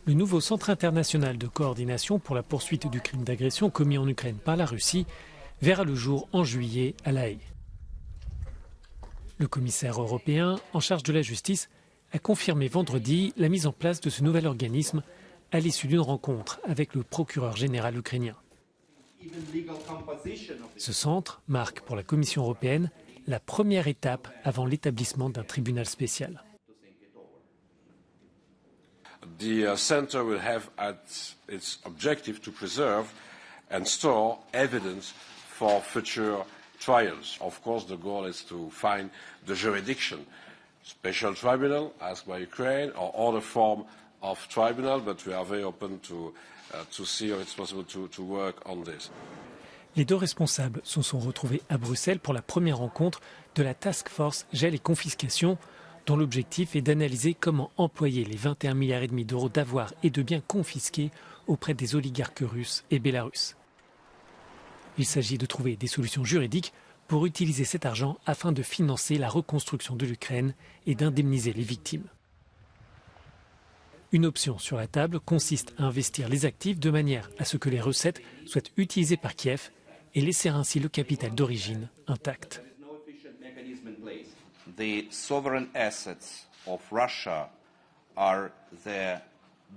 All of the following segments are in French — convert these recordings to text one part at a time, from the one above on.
Le nouveau Centre international de coordination pour la poursuite du crime d'agression commis en Ukraine par la Russie verra le jour en juillet à La Haye. Le commissaire européen en charge de la justice a confirmé vendredi la mise en place de ce nouvel organisme à l'issue d'une rencontre avec le procureur général ukrainien. Ce centre marque pour la Commission européenne la première étape avant l'établissement d'un tribunal spécial. The center will have at its objective to preserve and store evidence for future trials. Of course, the goal is to find the jurisdiction, special tribunal asked by Ukraine or other form of tribunal, but we are very open to see how it's possible to work on this. Les deux responsables se sont retrouvés à Bruxelles pour la première rencontre de la Task Force Gel et Confiscation, dont l'objectif est d'analyser comment employer les 21,5 milliards d'euros d'avoirs et de biens confisqués auprès des oligarques russes et bélarusses. Il s'agit de trouver des solutions juridiques pour utiliser cet argent afin de financer la reconstruction de l'Ukraine et d'indemniser les victimes. Une option sur la table consiste à investir les actifs de manière à ce que les recettes soient utilisées par Kiev et laisser ainsi le capital d'origine intact. The sovereign assets of Russia are the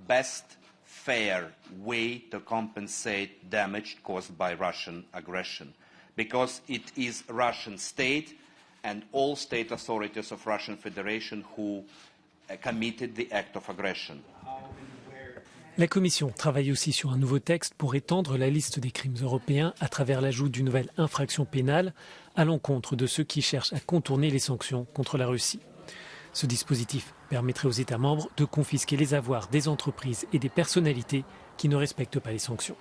best fair way to compensate damage caused by Russian aggression, because it is Russian state and all state authorities of Russian Federation who committed the act of aggression. La Commission travaille aussi sur un nouveau texte pour étendre la liste des crimes européens à travers l'ajout d'une nouvelle infraction pénale à l'encontre de ceux qui cherchent à contourner les sanctions contre la Russie. Ce dispositif permettrait aux États membres de confisquer les avoirs des entreprises et des personnalités qui ne respectent pas les sanctions.